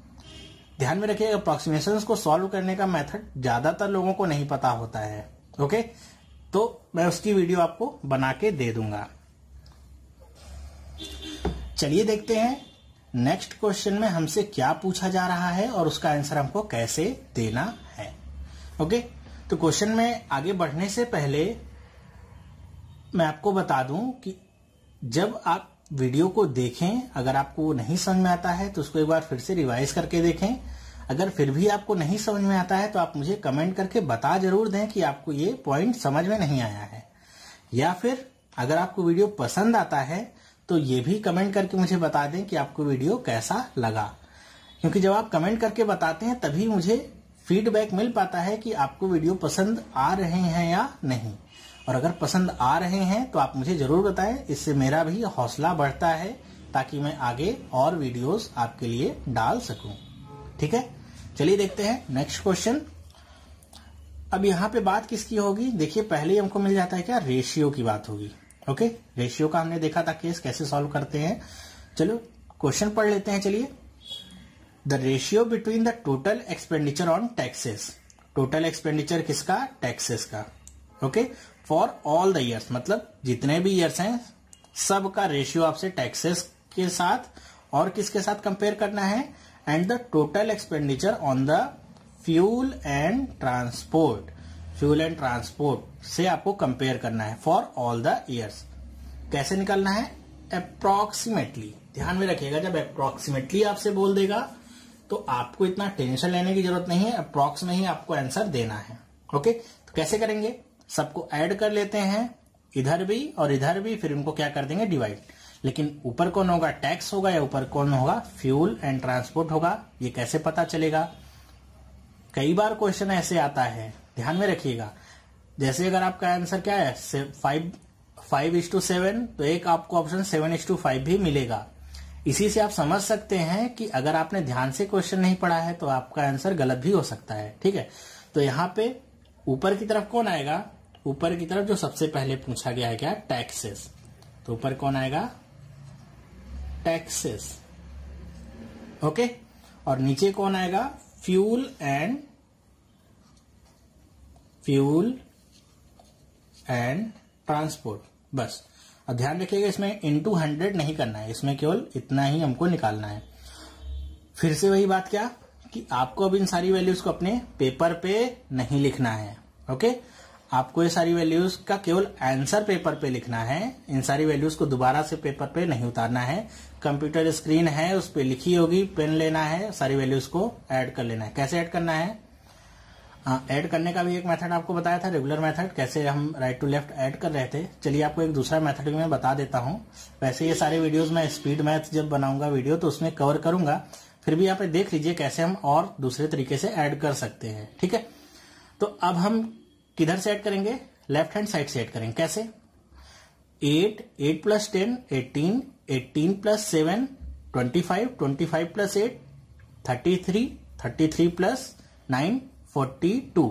ध्यान में रखिए, अप्रोक्सीमेशंस को सॉल्व करने का मेथड ज्यादातर लोगों को नहीं पता होता है। ओके, तो मैं उसकी वीडियो आपको बना के दे दूंगा। चलिए देखते हैं नेक्स्ट क्वेश्चन में हमसे क्या पूछा जा रहा है और उसका आंसर हमको कैसे देना है। ओके, तो क्वेश्चन में आगे बढ़ने से पहले मैं आपको बता दूं कि जब आप वीडियो को देखें, अगर आपको वो नहीं समझ में आता है तो उसको एक बार फिर से रिवाइज करके देखें। अगर फिर भी आपको नहीं समझ में आता है तो आप मुझे कमेंट करके बता जरूर दें कि आपको ये पॉइंट समझ में नहीं आया है। या फिर अगर आपको वीडियो पसंद आता है तो ये भी कमेंट करके मुझे बता दें कि आपको वीडियो कैसा लगा, क्योंकि जब आप कमेंट करके बताते हैं तभी मुझे फीडबैक मिल पाता है कि आपको वीडियो पसंद आ रहे हैं या नहीं। और अगर पसंद आ रहे हैं तो आप मुझे जरूर बताएं, इससे मेरा भी हौसला बढ़ता है ताकि मैं आगे और वीडियोस आपके लिए डाल सकूं। ठीक है, चलिए देखते हैं नेक्स्ट क्वेश्चन। अब यहाँ पे बात किसकी होगी, देखिए पहले ही हमको मिल जाता है क्या, रेशियो की बात होगी। ओके, रेशियो का हमने देखा था केस कैसे सॉल्व करते हैं। चलो क्वेश्चन पढ़ लेते हैं। चलिए, the ratio between the total expenditure on taxes. Total expenditure किसका, टैक्सेस का। Okay, for all the years, मतलब जितने भी ईयर्स हैं सब का रेशियो आपसे टैक्सेस के साथ और किसके साथ कंपेयर करना है, and the total expenditure on the fuel and transport. Fuel and transport से आपको कंपेयर करना है फॉर ऑल द ईयर्स। कैसे निकालना है, अप्रोक्सीमेटली। ध्यान में रखिएगा, जब अप्रोक्सीमेटली आपसे बोल देगा तो आपको इतना टेंशन लेने की जरूरत नहीं है, अप्रोक्स में ही आपको आंसर देना है। ओके, तो कैसे करेंगे, सबको ऐड कर लेते हैं, इधर भी और इधर भी, फिर इनको क्या कर देंगे, डिवाइड। लेकिन ऊपर कौन होगा, टैक्स होगा, या ऊपर कौन होगा, फ्यूल एंड ट्रांसपोर्ट होगा। ये कैसे पता चलेगा, कई बार क्वेश्चन ऐसे आता है, ध्यान में रखिएगा। जैसे अगर आपका आंसर क्या है 5:7, तो एक आपको ऑप्शन 7:5 भी मिलेगा। इसी से आप समझ सकते हैं कि अगर आपने ध्यान से क्वेश्चन नहीं पढ़ा है तो आपका आंसर गलत भी हो सकता है। ठीक है, तो यहाँ पे ऊपर की तरफ कौन आएगा, ऊपर की तरफ जो सबसे पहले पूछा गया है क्या, टैक्सेस। तो ऊपर कौन आएगा, टैक्सेस। ओके, और नीचे कौन आएगा, फ्यूल एंड ट्रांसपोर्ट। बस, अब ध्यान रखिएगा इसमें इनटू 100 नहीं करना है, इसमें केवल इतना ही हमको निकालना है। फिर से वही बात क्या कि आपको अब इन सारी वैल्यूज को अपने पेपर पे नहीं लिखना है। ओके, आपको ये सारी वैल्यूज का केवल आंसर पेपर पे लिखना है। इन सारी वैल्यूज को दोबारा से पेपर पे नहीं उतारना है। कंप्यूटर स्क्रीन है, उस पे लिखी होगी, पेन लेना है, सारी वैल्यूज को ऐड कर लेना है। कैसे ऐड करना है, ऐड करने का भी एक मेथड आपको बताया था, रेगुलर मेथड, कैसे हम राइट टू लेफ्ट ऐड कर रहे थे। चलिए आपको एक दूसरा मेथड मैं बता देता हूं। वैसे ये सारे वीडियोस मैं स्पीड मैथ जब बनाऊंगा वीडियो तो उसमें कवर करूंगा, फिर भी यहाँ पे देख लीजिए कैसे हम और दूसरे तरीके से ऐड कर सकते हैं। ठीक है, तो अब हम किधर से ऐड करेंगे, लेफ्ट हैंड साइड से ऐड करेंगे। कैसे, 8 8 प्लस 10 18, 18 प्लस 7 25, 25 प्लस 8 33, 33 प्लस 9 42।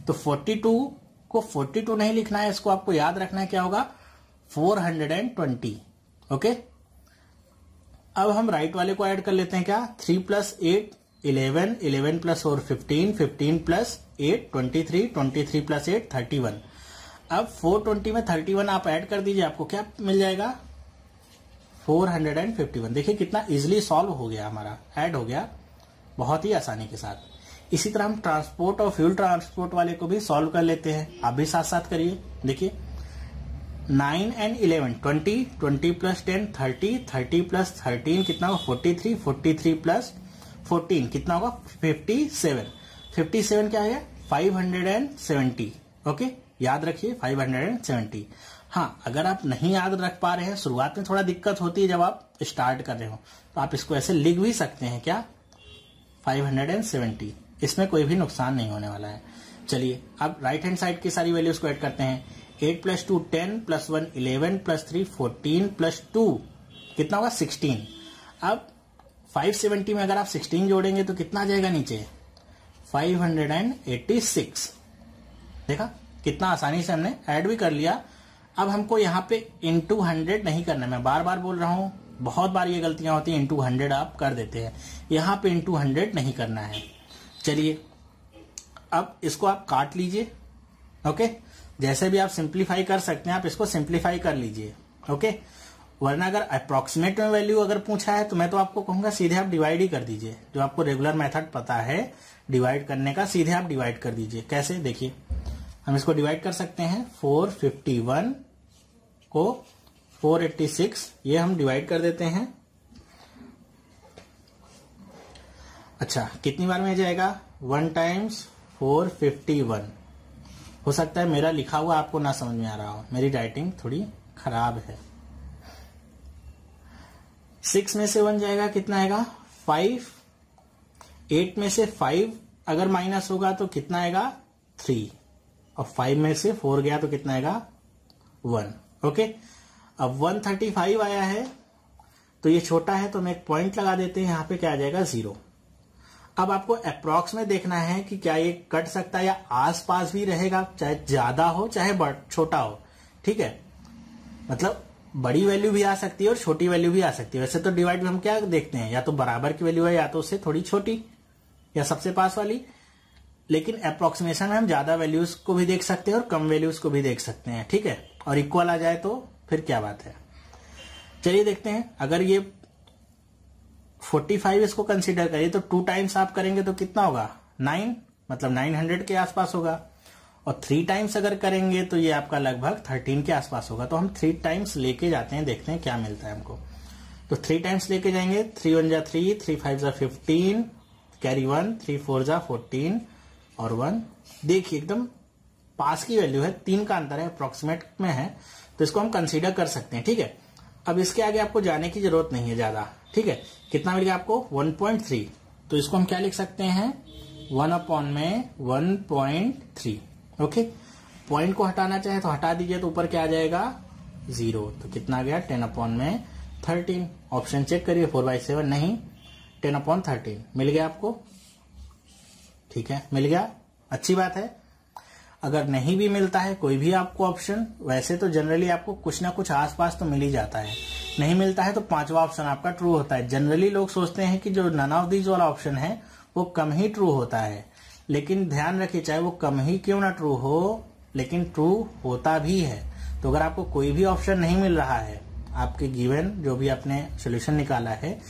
तो 42 को 42 नहीं लिखना है, इसको आपको याद रखना है क्या होगा, 420। ओके, अब हम राइट वाले को ऐड कर लेते हैं। क्या, 3 प्लस 8 11, 11 प्लस 4 15, 15 प्लस 8 23, 23 प्लस 8 31। अब 420 में 31 आप ऐड कर दीजिए, आपको क्या मिल जाएगा, 451। देखिए कितना इजीली सॉल्व हो गया, हमारा ऐड हो गया बहुत ही आसानी के साथ। इसी तरह हम ट्रांसपोर्ट और फ्यूल ट्रांसपोर्ट वाले को भी सॉल्व कर लेते हैं, आप भी साथ साथ करिए। देखिए 9 एंड 11 20, 20 प्लस 10 30, 30 प्लस 13 कितना होगा 43, 43 प्लस 14 कितना होगा 57। 57 क्या है, 570। ओके, याद रखिए 570। हाँ, अगर आप नहीं याद रख पा रहे हैं, शुरुआत में थोड़ा दिक्कत होती है जब आप स्टार्ट कर रहे हो, तो आप इसको ऐसे लिख भी सकते हैं। क्या, 570, इसमें कोई भी नुकसान नहीं होने वाला है। चलिए अब राइट हैंड साइड की सारी वैल्यूज को ऐड करते हैं। 8 प्लस 2 10 प्लस 1 11 प्लस 3 14 प्लस 2 कितना होगा 16। अब 570 में अगर आप 16 जोड़ेंगे तो कितना आ जाएगा नीचे, 586। देखा कितना आसानी से हमने ऐड भी कर लिया। अब हमको यहाँ पे इंटू 100 नहीं करना, मैं बार बार बोल रहा हूं, बहुत बार ये गलतियां होती हैं, इंटू 100 आप कर देते हैं, यहाँ पे इंटू 100 नहीं करना है। चलिए अब इसको आप काट लीजिए। ओके, जैसे भी आप सिंप्लीफाई कर सकते हैं आप इसको सिंप्लीफाई कर लीजिए। ओके, वरना अगर अप्रोक्सीमेट में वैल्यू अगर पूछा है तो मैं तो आपको कहूंगा सीधे आप डिवाइड ही कर दीजिए। जो आपको रेगुलर मेथड पता है डिवाइड करने का, सीधे आप डिवाइड कर दीजिए। कैसे, देखिए हम इसको डिवाइड कर सकते हैं। 451 को 486, ये हम डिवाइड कर देते हैं। अच्छा, कितनी बार में जाएगा, 1 टाइम्स 451। हो सकता है मेरा लिखा हुआ आपको ना समझ में आ रहा हो, मेरी राइटिंग थोड़ी खराब है। 6 में से 1 जाएगा, कितना आएगा 5। 8 में से 5 अगर माइनस होगा तो कितना आएगा 3, और 5 में से 4 गया तो कितना आएगा 1। ओके, अब 135 आया है तो ये छोटा है तो हम एक पॉइंट लगा देते हैं, यहां पे क्या आ जाएगा 0। अब आपको अप्रॉक्स में देखना है कि क्या ये कट सकता है या आसपास भी रहेगा, चाहे ज्यादा हो चाहे छोटा हो। ठीक है, मतलब बड़ी वैल्यू भी आ सकती है और छोटी वैल्यू भी आ सकती है। वैसे तो डिवाइड में हम क्या देखते हैं, या तो बराबर की वैल्यू है या तो उससे थोड़ी छोटी या सबसे पास वाली, लेकिन अप्रोक्सीमेशन में हम ज्यादा वैल्यूज को भी देख सकते हैं और कम वैल्यूज को भी देख सकते हैं। ठीक है, और इक्वल आ जाए तो फिर क्या बात है। चलिए देखते हैं, अगर ये 45 इसको कंसीडर करिए तो 2 टाइम्स आप करेंगे तो कितना होगा 9, मतलब 900 के आसपास होगा, और 3 टाइम्स अगर करेंगे तो ये आपका लगभग 13 के आसपास होगा। तो हम 3 टाइम्स लेके जाते हैं, देखते हैं क्या मिलता है हमको। तो 3 टाइम्स लेके जाएंगे, 3 1 जा 3, 3 5 जा 15, कैरी 1, 3 4 जा 14 और 1। देखिए एकदम पास की वैल्यू है, 3 का अंतर है, अप्रोक्सीमेट में है, तो इसको हम कंसीडर कर सकते हैं। ठीक है, अब इसके आगे आपको जाने की जरूरत नहीं है ज्यादा। ठीक है, कितना मिल गया आपको 1.3, तो इसको हम क्या लिख सकते हैं 1 में 1.3। ओके, पॉइंट को हटाना चाहे तो हटा दीजिए, तो ऊपर क्या आ जाएगा 0, तो कितना आ गया 10 में 13। ऑप्शन चेक करिए, 4/7 नहीं, 10/13 मिल गया आपको। ठीक है, मिल गया, अच्छी बात है। अगर नहीं भी मिलता है कोई भी आपको ऑप्शन, वैसे तो जनरली आपको कुछ ना कुछ आसपास तो मिल ही जाता है, नहीं मिलता है तो 5वां ऑप्शन आपका ट्रू होता है। जनरली लोग सोचते हैं कि जो नन ऑफ दीज वाला ऑप्शन है वो कम ही ट्रू होता है, लेकिन ध्यान रखिए चाहे वो कम ही क्यों ना ट्रू हो, लेकिन ट्रू होता भी है। तो अगर आपको कोई भी ऑप्शन नहीं मिल रहा है, आपके गिवन जो भी आपने सोल्यूशन निकाला है,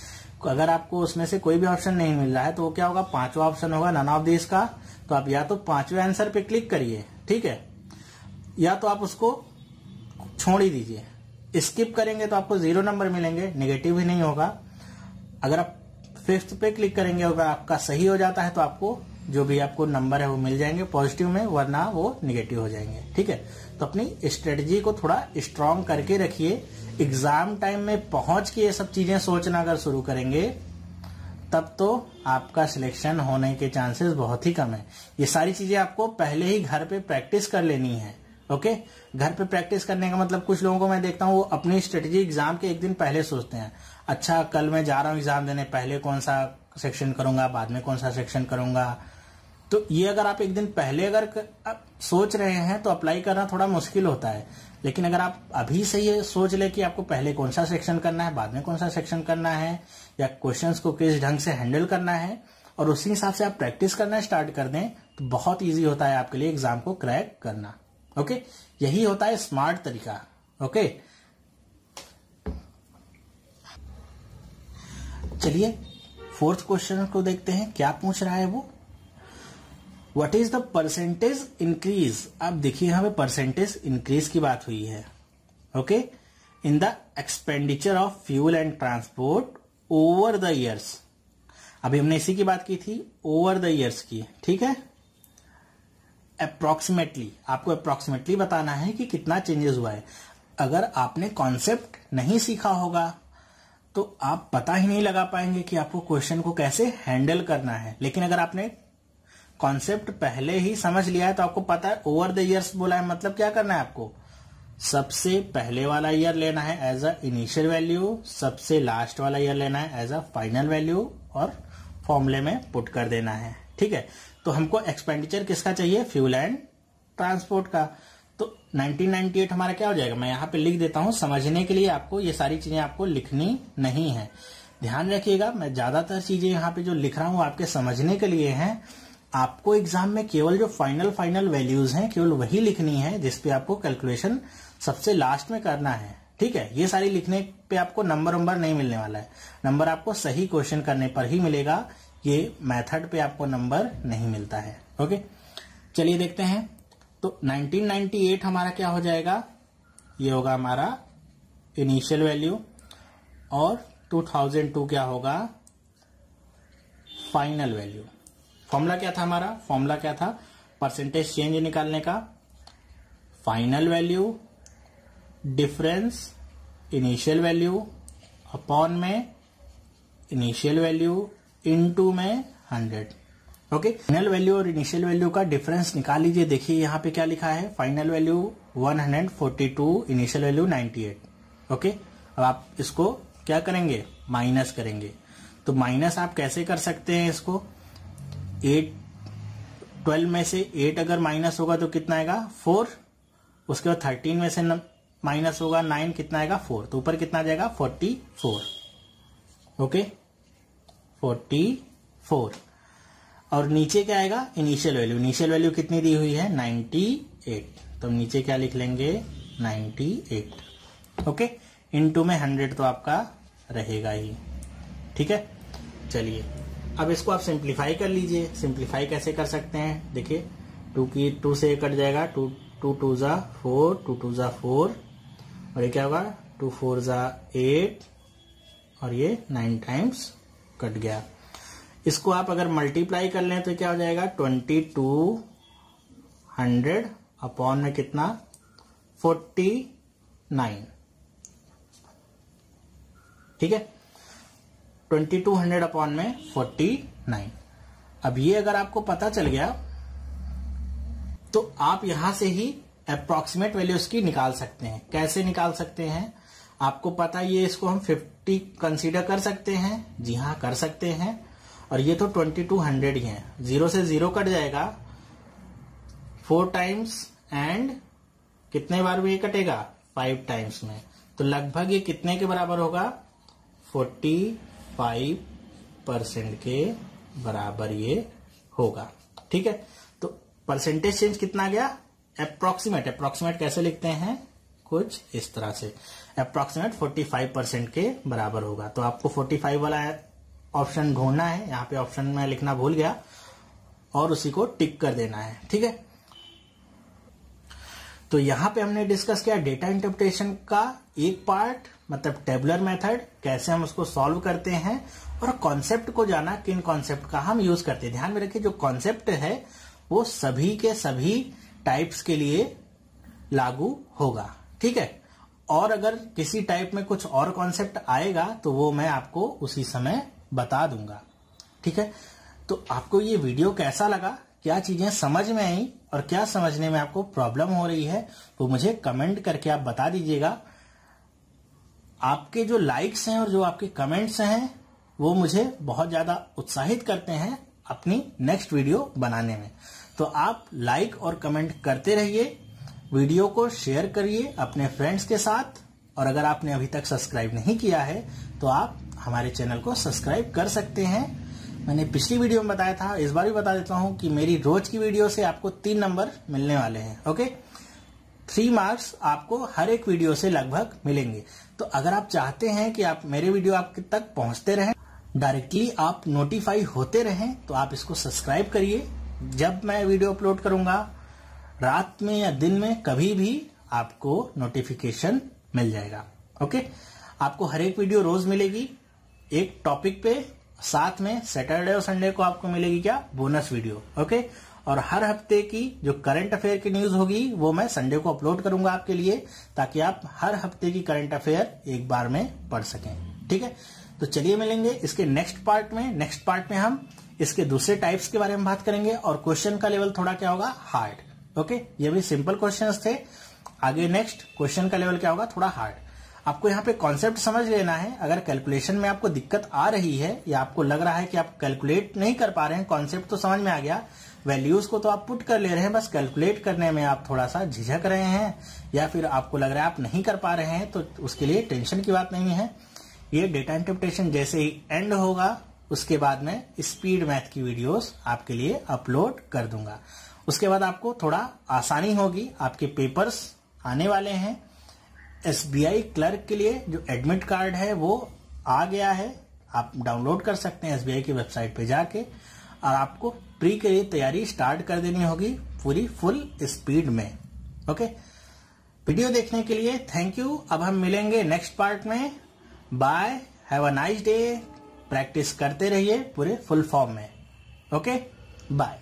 अगर आपको उसमें से कोई भी ऑप्शन नहीं मिल रहा है तो वो क्या होगा 5वां ऑप्शन होगा नन ऑफ दिस का। तो आप या तो 5वें आंसर पे क्लिक करिए, ठीक है, या तो आप उसको छोड़ ही दीजिए। स्किप करेंगे तो आपको 0 नंबर मिलेंगे, नेगेटिव भी नहीं होगा। अगर आप 5th पे क्लिक करेंगे और आपका सही हो जाता है तो आपको जो भी आपको नंबर है वो मिल जाएंगे पॉजिटिव में, वरना वो निगेटिव हो जाएंगे। ठीक है, तो अपनी स्ट्रेटजी को थोड़ा स्ट्रांग करके रखिए। एग्जाम टाइम में पहुंच के ये सब चीजें सोचना अगर शुरू करेंगे तब तो आपका सिलेक्शन होने के चांसेस बहुत ही कम है। ये सारी चीजें आपको पहले ही घर पे प्रैक्टिस कर लेनी है। ओके, घर पे प्रैक्टिस करने का मतलब कुछ लोगों को मैं देखता हूँ वो अपनी स्ट्रेटजी एग्जाम के एक दिन पहले सोचते हैं। अच्छा, कल मैं जा रहा हूँ एग्जाम देने, पहले कौन सा सेक्शन करूंगा, बाद में कौन सा सेक्शन करूंगा। तो ये अगर आप एक दिन पहले अगर सोच रहे हैं तो अप्लाई करना थोड़ा मुश्किल होता है। लेकिन अगर आप अभी से ये सोच ले कि आपको पहले कौन सा सेक्शन करना है, बाद में कौन सा सेक्शन करना है, या क्वेश्चंस को किस ढंग से हैंडल करना है, और उसी हिसाब से आप प्रैक्टिस करना स्टार्ट कर दें तो बहुत इजी होता है आपके लिए एग्जाम को क्रैक करना। ओके, यही होता है स्मार्ट तरीका। ओके, चलिए फोर्थ क्वेश्चन को देखते हैं क्या पूछ रहा है वो। What is the percentage increase. अब देखिए यहां पे परसेंटेज इंक्रीज की बात हुई है। Okay, in the expenditure of fuel and transport over the years. अभी हमने इसी की बात की थी, ओवर द ईयर्स की। ठीक है, अप्रोक्सीमेटली आपको अप्रोक्सीमेटली बताना है कि कितना चेंजेस हुआ है। अगर आपने कॉन्सेप्ट नहीं सीखा होगा तो आप पता ही नहीं लगा पाएंगे कि आपको क्वेश्चन को कैसे हैंडल करना है। लेकिन अगर आपने कॉन्सेप्ट पहले ही समझ लिया है तो आपको पता है ओवर द ईयर्स बोला है मतलब क्या करना है आपको, सबसे पहले वाला ईयर लेना है एज अ इनिशियल वैल्यू, सबसे लास्ट वाला ईयर लेना है एज अ फाइनल वैल्यू और फॉर्मूले में पुट कर देना है। ठीक है, तो हमको एक्सपेंडिचर किसका चाहिए, फ्यूल एंड ट्रांसपोर्ट का। तो 1998 हमारा क्या हो जाएगा, मैं यहां पे लिख देता हूं समझने के लिए। आपको ये सारी चीजें आपको लिखनी नहीं है, ध्यान रखिएगा। मैं ज्यादातर चीजें यहाँ पे जो लिख रहा हूं आपके समझने के लिए हैं। आपको एग्जाम में केवल जो फाइनल वैल्यूज हैं केवल वही लिखनी है जिसपे आपको कैलकुलेशन सबसे लास्ट में करना है। ठीक है, ये सारी लिखने पे आपको नंबर नहीं मिलने वाला है। नंबर आपको सही क्वेश्चन करने पर ही मिलेगा, ये मेथड पे आपको नंबर नहीं मिलता है। ओके, चलिए देखते हैं। तो 1998 हमारा क्या हो जाएगा, ये होगा हमारा इनिशियल वैल्यू, और 2002 क्या होगा, फाइनल वैल्यू। फॉर्मूला क्या था हमारा, फॉर्मूला क्या था, परसेंटेज चेंज निकालने का, final value difference initial value upon में इनिशियल वैल्यू इनटू में 100। ओके, फाइनल वैल्यू और इनिशियल वैल्यू का डिफरेंस निकाल लीजिए। देखिए यहाँ पे क्या लिखा है, final value 142, initial value 98। Okay, अब आप इसको क्या करेंगे, माइनस करेंगे। तो माइनस आप कैसे कर सकते हैं इसको, 12 में से 8 अगर माइनस होगा तो कितना आएगा, 4। उसके बाद 13 में से माइनस होगा 9, कितना आएगा, 4। तो ऊपर कितना आ जाएगा, 44। ओके, 44। और नीचे क्या आएगा, इनिशियल वैल्यू। इनिशियल वैल्यू कितनी दी हुई है, 98। तो नीचे क्या लिख लेंगे, 98। ओके, इनटू में 100 तो आपका रहेगा ही। ठीक है, चलिए अब इसको आप सिंप्लीफाई कर लीजिए। सिंप्लीफाई कैसे कर सकते हैं, देखिए 2 से कट जाएगा, 2 2 जा 4, 2 2 जा 4, और ये क्या होगा, 2 4 जा 8, और ये 9 टाइम्स कट गया। इसको आप अगर मल्टीप्लाई कर लें तो क्या हो जाएगा, 2200 अपॉन में कितना, 49। ठीक है, 2200 अपॉन में 49। अब ये अगर आपको पता चल गया तो आप यहां से ही अप्रोक्सीमेट वैल्यूज की निकाल सकते हैं। कैसे निकाल सकते हैं, आपको पता ये इसको हम 50 कंसीडर कर सकते हैं, जी हाँ कर सकते हैं। और ये तो 2200 ही है, 0 से 0 कट जाएगा 4 टाइम्स, एंड कितने बार में ये कटेगा, 5 टाइम्स में। तो लगभग ये कितने के बराबर होगा, 45% के बराबर ये होगा। ठीक है, तो परसेंटेज चेंज कितना गया, अप्रोक्सीमेट। अप्रोक्सीमेट कैसे लिखते हैं, कुछ इस तरह से, अप्रोक्सीमेट 45% के बराबर होगा। तो आपको 45 वाला ऑप्शन ढूंढना है, यहाँ पे ऑप्शन में लिखना भूल गया, और उसी को टिक कर देना है। ठीक है, तो यहां पे हमने डिस्कस किया डेटा इंटरप्रिटेशन का एक पार्ट, मतलब टेबुलर मेथड, कैसे हम उसको सॉल्व करते हैं, और कॉन्सेप्ट को जाना, किन कॉन्सेप्ट का हम यूज करते हैं। ध्यान में रखिए, जो कॉन्सेप्ट है वो सभी के सभी टाइप्स के लिए लागू होगा, ठीक है। और अगर किसी टाइप में कुछ और कॉन्सेप्ट आएगा तो वो मैं आपको उसी समय बता दूंगा, ठीक है। तो आपको ये वीडियो कैसा लगा, क्या चीजें समझ में आई और क्या समझने में आपको प्रॉब्लम हो रही है, तो मुझे कमेंट करके आप बता दीजिएगा। आपके जो लाइक्स हैं और जो आपके कमेंट्स हैं वो मुझे बहुत ज्यादा उत्साहित करते हैं अपनी नेक्स्ट वीडियो बनाने में। तो आप लाइक और कमेंट करते रहिए, वीडियो को शेयर करिए अपने फ्रेंड्स के साथ, और अगर आपने अभी तक सब्सक्राइब नहीं किया है तो आप हमारे चैनल को सब्सक्राइब कर सकते हैं। मैंने पिछली वीडियो में बताया था, इस बार भी बता देता हूं कि मेरी रोज की वीडियो से आपको 3 नंबर मिलने वाले हैं, ओके। 3 मार्क्स आपको हर एक वीडियो से लगभग मिलेंगे। तो अगर आप चाहते हैं कि आप मेरे वीडियो आपके तक पहुंचते रहें, डायरेक्टली आप नोटिफाई होते रहें, तो आप इसको सब्सक्राइब करिए। जब मैं वीडियो अपलोड करूंगा, रात में या दिन में, कभी भी आपको नोटिफिकेशन मिल जाएगा, ओके। आपको हर एक वीडियो रोज मिलेगी एक टॉपिक पे, साथ में सैटरडे और संडे को आपको मिलेगी क्या, बोनस वीडियो, ओके। और हर हफ्ते की जो करंट अफेयर की न्यूज होगी वो मैं संडे को अपलोड करूंगा आपके लिए, ताकि आप हर हफ्ते की करंट अफेयर एक बार में पढ़ सकें, ठीक है। तो चलिए मिलेंगे इसके नेक्स्ट पार्ट में। नेक्स्ट पार्ट में हम इसके दूसरे टाइप्स के बारे में बात करेंगे और क्वेश्चन का लेवल थोड़ा क्या होगा, हार्ड, ओके। ये भी सिंपल क्वेश्चंस थे, आगे नेक्स्ट क्वेश्चन का लेवल क्या होगा, थोड़ा हार्ड। आपको यहाँ पे कॉन्सेप्ट समझ लेना है। अगर कैलकुलेशन में आपको दिक्कत आ रही है या आपको लग रहा है कि आप कैलकुलेट नहीं कर पा रहे हैं, कॉन्सेप्ट तो समझ में आ गया, वैल्यूज को तो आप पुट कर ले रहे हैं, बस कैलकुलेट करने में आप थोड़ा सा झिझक रहे हैं या फिर आपको लग रहा है आप नहीं कर पा रहे हैं, तो उसके लिए टेंशन की बात नहीं है। ये डेटा इंटरप्रिटेशन जैसे ही एंड होगा उसके बाद में स्पीड मैथ की वीडियोस आपके लिए अपलोड कर दूंगा। उसके बाद आपको थोड़ा आसानी होगी, आपके पेपर्स आने वाले हैं। SBI क्लर्क के लिए जो एडमिट कार्ड है वो आ गया है, आप डाउनलोड कर सकते हैं SBI की वेबसाइट पे जाके, और आपको प्री के लिए तैयारी स्टार्ट कर देनी होगी पूरी फुल स्पीड में, ओके। वीडियो देखने के लिए थैंक यू। अब हम मिलेंगे नेक्स्ट पार्ट में। Bye, have a nice day. Practice करते रहिए पूरे फुल फॉर्म में, ओके, बाय।